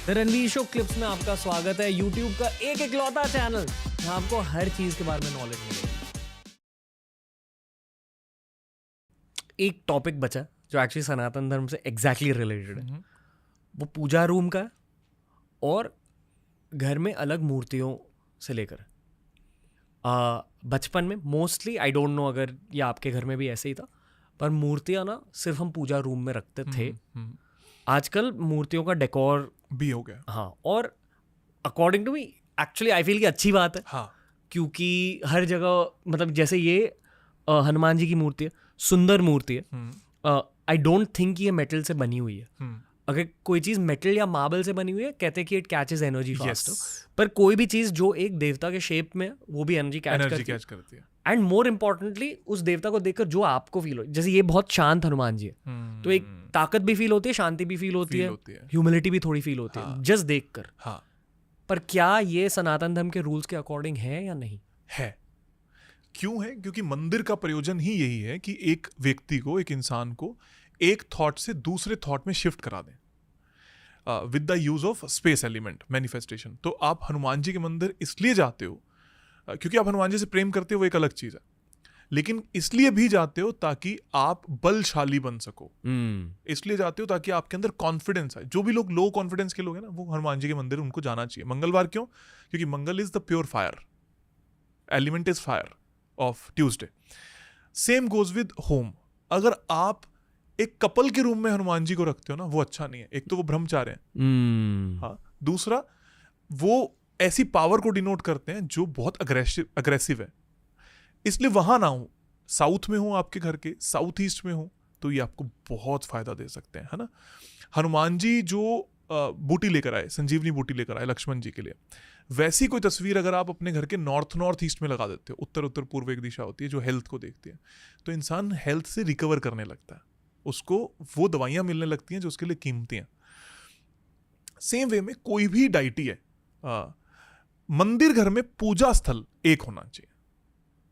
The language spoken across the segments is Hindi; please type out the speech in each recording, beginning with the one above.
रणवीर शो क्लिप्स में आपका स्वागत है। YouTube का एक इकलौता चैनल जहां आपको हर चीज के बारे में नॉलेज मिलेगी। एक टॉपिक बचा जो एक्चुअली सनातन धर्म से एग्जैक्टली रिलेटेड है। वो पूजा रूम का है और घर में अलग मूर्तियों से लेकर बचपन में मोस्टली आई डोंट नो अगर ये आपके घर में भी ऐसे ही था, पर मूर्तियां ना सिर्फ हम पूजा रूम में रखते थे। आजकल मूर्तियों का डेकोर भी हो गया। हाँ, और according to me actually I feel कि अच्छी बात है। हाँ, क्योंकि हर जगह मतलब जैसे ये हनुमान जी की मूर्ति है, सुंदर मूर्ति है। आई डोंट थिंक ये मेटल से बनी हुई है। अगर कोई चीज़ मेटल या मार्बल से बनी हुई है कहते हैं कि इट कैचेस एनर्जी फास्ट, पर कोई भी चीज़ जो एक देवता के शेप में वो भी एनर्जी कैच करती है। एंड मोर इम्पोर्टेंटली उस देवता को देखकर जो आपको फील हो, जैसे ये बहुत शांत हनुमान जी है तो एक ताकत भी फील होती है, शांति भी फील होती है, ह्यूमिलिटी भी थोड़ी फील होती है जस्ट देखकर। हाँ, पर क्या ये सनातन धर्म के रूल्स के अकॉर्डिंग है या नहीं है? क्यों है? क्योंकि मंदिर का प्रयोजन ही यही है कि एक व्यक्ति को, एक इंसान को एक थॉट से दूसरे थॉट में शिफ्ट करा दें with the use of space element manifestation. तो आप हनुमान जी के मंदिर इसलिए जाते हो क्योंकि आप हनुमान जी से प्रेम करते हो, वो एक अलग चीज है, लेकिन इसलिए भी जाते हो ताकि आप बलशाली बन सको। इसलिए जाते हो ताकि आपके अंदर कॉन्फिडेंस आए। जो भी लोग लो कॉन्फिडेंस के लोग हैं ना, वो हनुमान जी के मंदिर उनको जाना चाहिए। मंगलवार क्यों? क्योंकि Mangal is the pure fire, element is fire of Tuesday. Same goes with home. अगर आप एक कपल के रूम में हनुमान जी को रखते हो ना, वो अच्छा नहीं है। एक तो वो ब्रह्मचार्य है, हाँ। दूसरा, वो ऐसी पावर को डिनोट करते हैं जो बहुत अग्रेसिव है। इसलिए वहां ना हो, साउथ में हो, आपके घर के साउथ ईस्ट में हो, तो ये आपको बहुत फायदा दे सकते हैं, है ना। हनुमान जी जो बूटी लेकर आए, संजीवनी बूटी लेकर आए लक्ष्मण जी के लिए, वैसी कोई तस्वीर अगर आप अपने घर के नॉर्थ ईस्ट में लगा देते हो, उत्तर पूर्व एक दिशा होती है जो हेल्थ को देखती है, तो इंसान हेल्थ से रिकवर करने लगता है, उसको वो दवाइयां मिलने लगती हैं जो उसके लिए कीमती हैं। सेम वे में कोई भी डाइटी है, मंदिर घर में पूजा स्थल एक होना चाहिए,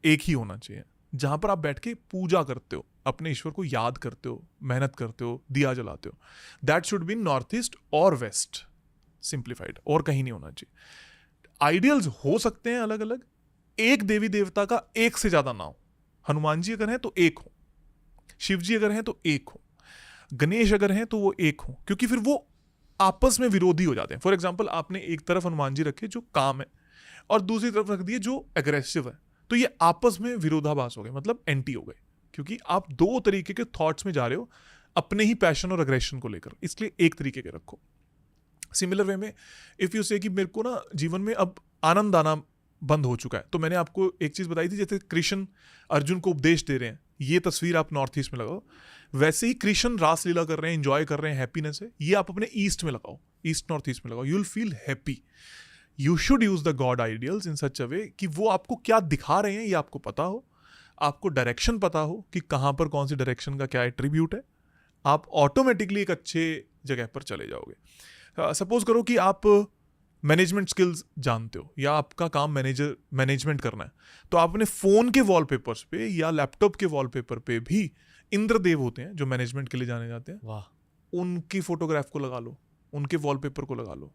एक ही होना चाहिए, जहां पर आप बैठ के पूजा करते हो, अपने ईश्वर को याद करते हो, मेहनत करते हो, दिया जलाते हो। That should be north east और वेस्ट, सिंप्लीफाइड, और कहीं नहीं होना चाहिए। आइडियल्स हो सकते हैं अलग अलग, एक देवी देवता का एक से ज्यादा ना हो। हनुमान जी अगर हैं तो एक हो, शिव जी अगर हैं तो एक हो, गणेश अगर हैं तो वो एक हो, क्योंकि फिर वो आपस में विरोधी हो जाते हैं। फॉर एग्जाम्पल, आपने एक तरफ हनुमान जी रखे जो काम है और दूसरी तरफ रख दिए जो एग्रेसिव है, तो ये आपस में विरोधाभास हो गए, मतलब एंटी हो गए, क्योंकि आप दो तरीके के थॉट्स में जा रहे हो अपने ही पैशन और अग्रेशन को लेकर। इसलिए एक तरीके के रखो। सिमिलर वे में इफ यू से कि मेरे को ना जीवन में अब आनंद आना बंद हो चुका है, तो मैंने आपको एक चीज बताई थी, जैसे कृष्ण अर्जुन को उपदेश दे रहे हैं, ये तस्वीर आप नॉर्थ ईस्ट में लगाओ, वैसे ही कृष्ण रासलीला कर रहे हैं, एंजॉय कर रहे हैं, हैप्पीनेस है, ये आप अपने ईस्ट में लगाओ, ईस्ट नॉर्थ ईस्ट में लगाओ, you will feel happy. You should use the god ideals in such a way कि वो आपको क्या दिखा रहे हैं ये आपको पता हो, आपको डायरेक्शन पता हो कि कहाँ पर कौन सी डायरेक्शन का क्या एट्रीब्यूट है, आप ऑटोमेटिकली एक अच्छे जगह पर चले जाओगे। सपोज करो कि आप मैनेजमेंट स्किल्स जानते हो या आपका काम मैनेजमेंट करना है, तो आप अपने फोन के वॉलपेपर्स पे या लैपटॉप के वॉलपेपर पे भी इंद्रदेव होते हैं जो मैनेजमेंट के लिए जाने जाते हैं, वाह, उनकी फोटोग्राफ को लगा लो, उनके वॉलपेपर को लगा लो।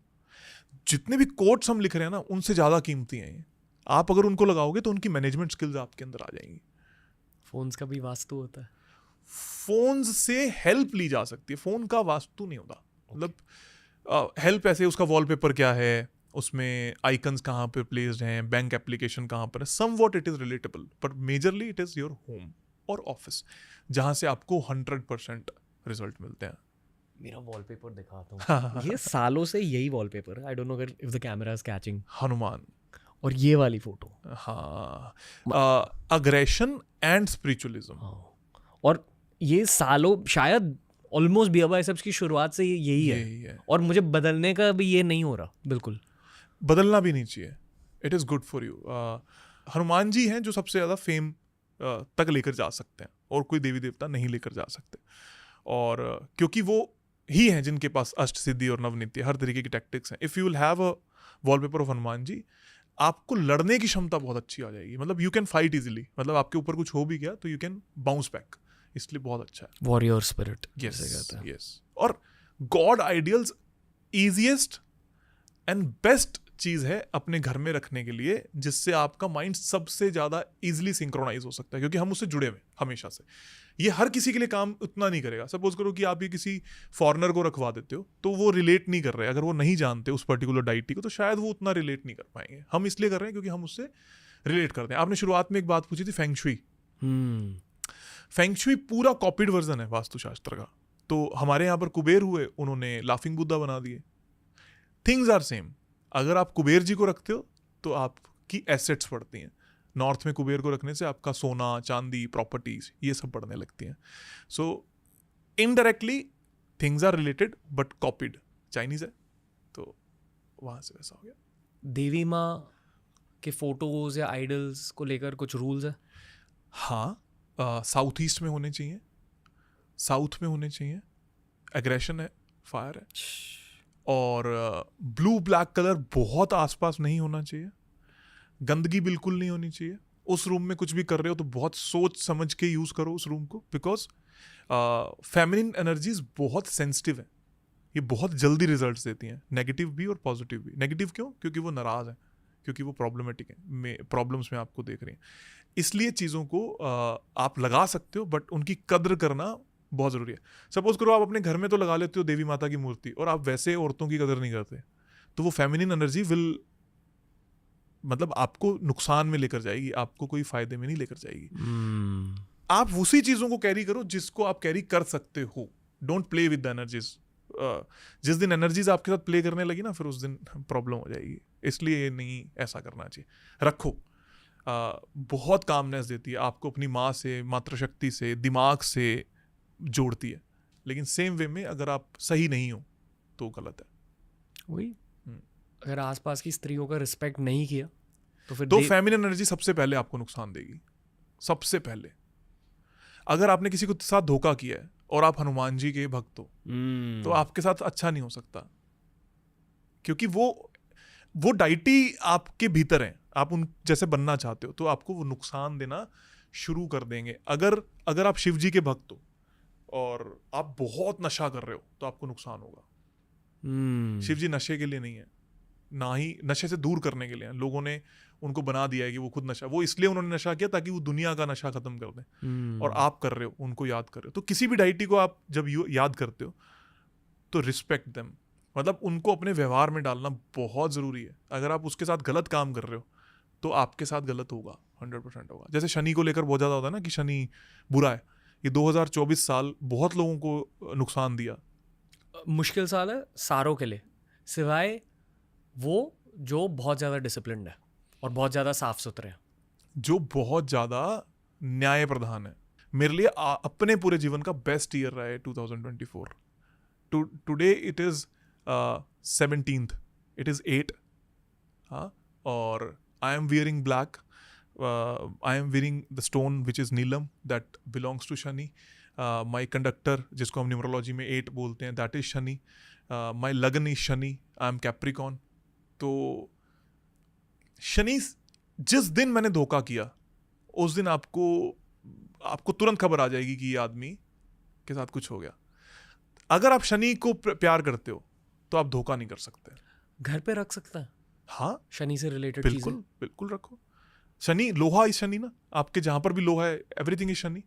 जितने भी कोट्स हम लिख रहे हैं ना, उनसे ज्यादा कीमती हैं ये। आप अगर उनको लगाओगे तो उनकी मैनेजमेंट स्किल्स आपके अंदर आ जाएंगी। फोन्स का भी वास्तु होता है, फोन्स से हेल्प ली जा सकती है, फोन का वास्तु नहीं होता। मतलब हेल्प ऐसे, उसका वॉलपेपर क्या है, उसमें आइकन्स कहाँ पे प्लेस्ड हैं, बैंक एप्लीकेशन कहाँ पर है, somewhat it is relatable, but majorly it is your home और ऑफिस, जहाँ से आपको 100% रिजल्ट मिलते हैं। मेरा वॉलपेपर दिखाता हूँ। ये सालों से यही वॉलपेपर है। आई डोंट नो अगर if the camera is catching. Hanuman, और ये वाली फोटो, हाँ, अग्रेशन एंड स्पिरिचुअलिज्म। और ये सालों, शायद ऑलमोस्ट BFISEPs की शुरुआत से यही है, और मुझे बदलने का भी ये नहीं हो रहा। बिल्कुल बदलना भी नहीं चाहिए, it is good for you. Hanuman ji हैं जो सबसे ज़्यादा फेम तक लेकर जा सकते हैं, और कोई देवी देवता नहीं लेकर जा सकते, और क्योंकि वो ही हैं जिनके पास अष्ट सिद्धि और नवनित्य हर तरीके की टैक्टिक्स हैं। If you will have a wallpaper of Hanuman ji, आपको लड़ने की क्षमता बहुत अच्छी आ जाएगी, मतलब यू कैन फाइट इजीली, मतलब आपके ऊपर कुछ हो भी गया तो यू कैन बाउंस बैक, इसलिए बहुत अच्छा है। Warrior spirit, yes. और god ideals easiest and best चीज़ है अपने घर में रखने के लिए, जिससे आपका माइंड सबसे ज़्यादा इजीली सिंक्रोनाइज हो सकता है, क्योंकि हम उससे जुड़े हुए हमेशा से। ये हर किसी के लिए काम उतना नहीं करेगा। सपोज करो कि आप ये किसी फॉरेनर को रखवा देते हो, तो वो रिलेट नहीं कर रहे, अगर वो नहीं जानते उस पर्टिकुलर डाइटी को, तो शायद वो उतना रिलेट नहीं कर पाएंगे। हम इसलिए कर रहे हैं क्योंकि हम उससे रिलेट करते हैं। आपने शुरुआत में एक बात पूछी थी, फेंग शुई। फेंग शुई पूरा कॉपीड वर्जन है वास्तुशास्त्र का। तो हमारे यहाँ पर कुबेर हुए, उन्होंने लाफिंग बुद्धा बना दिए। Things are same. अगर आप कुबेर जी को रखते हो तो आपकी एसेट्स बढ़ती हैं। नॉर्थ में कुबेर को रखने से आपका सोना, चांदी, प्रॉपर्टीज ये सब बढ़ने लगती हैं। So indirectly things are related but copied. Chinese है तो वहाँ से वैसा हो गया। देवी माँ के फोटोज या आइडल्स को लेकर कुछ रूल्स है? हाँ, साउथ ईस्ट में होने चाहिए, साउथ में होने चाहिए। एग्रेशन है, फायर है, और ब्लू ब्लैक कलर बहुत आसपास नहीं होना चाहिए। गंदगी बिल्कुल नहीं होनी चाहिए। उस रूम में कुछ भी कर रहे हो तो बहुत सोच समझ के यूज़ करो उस रूम को, बिकॉज फेमिनिन एनर्जीज बहुत सेंसिटिव है। ये बहुत जल्दी रिजल्ट्स देती हैं, नेगेटिव भी और पॉजिटिव भी। नेगेटिव क्यों? क्योंकि वो नाराज़ है, क्योंकि वो प्रॉब्लमेटिक है, प्रॉब्लम्स में आपको देख रही हैं। इसलिए चीज़ों को आप लगा सकते हो, बट उनकी कद्र करना बहुत ज़रूरी है। सपोज करो आप अपने घर में तो लगा लेते हो देवी माता की मूर्ति, और आप वैसे औरतों की कदर नहीं करते, तो वो फेमिनिन एनर्जी विल, मतलब आपको नुकसान में लेकर जाएगी, आपको कोई फायदे में नहीं लेकर जाएगी। आप उसी चीज़ों को कैरी करो जिसको आप कैरी कर सकते हो। Don't play with the energies. जिस दिन एनर्जीज आपके साथ प्ले करने लगी ना, फिर उस दिन प्रॉब्लम हो जाएगी। इसलिए नहीं ऐसा करना चाहिए। रखो, बहुत कामनेस देती है आपको, अपनी माँ से, मातृशक्ति से, दिमाग से जोड़ती है। लेकिन सेम वे में अगर आप सही नहीं हो तो गलत है। वही, अगर आसपास की स्त्रियों का रिस्पेक्ट नहीं किया तो फिर फेमिनिन एनर्जी सबसे पहले आपको नुकसान देगी। सबसे पहले अगर आपने किसी को साथ धोखा किया है और आप हनुमान जी के भक्त हो, तो आपके साथ अच्छा नहीं हो सकता, क्योंकि वो डाइटी आपके भीतर है। आप उन जैसे बनना चाहते हो तो आपको वो नुकसान देना शुरू कर देंगे। अगर आप शिव जी के भक्त हो और आप बहुत नशा कर रहे हो तो आपको नुकसान होगा। शिव जी नशे के लिए नहीं है, ना ही नशे से दूर करने के लिए हैं। लोगों ने उनको बना दिया है कि वो खुद नशा, वो इसलिए उन्होंने नशा किया ताकि वो दुनिया का नशा खत्म कर दें। और आप कर रहे हो, उनको याद कर रहे हो। तो किसी भी डाइटी को आप जब याद करते हो तो रिस्पेक्ट देम, मतलब उनको अपने व्यवहार में डालना बहुत ज़रूरी है। अगर आप उसके साथ गलत काम कर रहे हो तो आपके साथ गलत होगा, 100% होगा। जैसे शनि को लेकर बहुत ज़्यादा होता है ना कि शनि बुरा है। ये 2024 साल बहुत लोगों को नुकसान दिया। मुश्किल साल है सारों के लिए, सिवाय वो जो बहुत ज़्यादा डिसिप्लिन्ड है और बहुत ज़्यादा साफ सुथरे हैं, जो बहुत ज़्यादा न्याय प्रधान है। मेरे लिए अपने पूरे जीवन का बेस्ट ईयर रहा है 2024। Today it is 17th, it is 8। हाँ, और I am wearing black. I am wearing the stone which is Neelam, that belongs to Shani. My conductor, जिसको हम न्यूमरोलॉजी में 8 बोलते हैं, that is Shani. My लगन is Shani. I am Capricorn. तो शनि, जिस दिन मैंने धोखा किया उस दिन आपको तुरंत खबर आ जाएगी कि ये आदमी के साथ कुछ हो गया। अगर आप शनि को प्यार करते हो तो आप धोखा नहीं कर सकते। घर पे रख सकता है? हाँ, शनि से रिलेटेड बिल्कुल बिल्कुल रखो। शनि, लोहा इज शनि ना, आपके जहां पर भी लोहा है, एवरीथिंग इज शनि।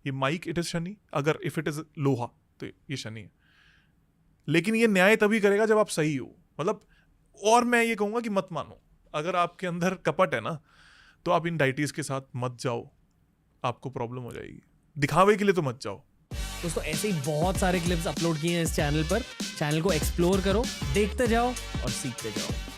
ये माइक, इट इज शनि। अगर इफ इट इज लोहा तो ये शनि है। लेकिन ये न्याय तभी करेगा जब आप सही हो, मतलब। और मैं ये कहूंगा कि मत मानो, अगर आपके अंदर कपट है ना तो आप इन डाइटीज के साथ मत जाओ, आपको प्रॉब्लम हो जाएगी। दिखावे के लिए तो मत जाओ। दोस्तों, ऐसे ही बहुत सारे क्लिप्स अपलोड किए हैं इस चैनल पर। चैनल को एक्सप्लोर करो, देखते जाओ और सीखते जाओ।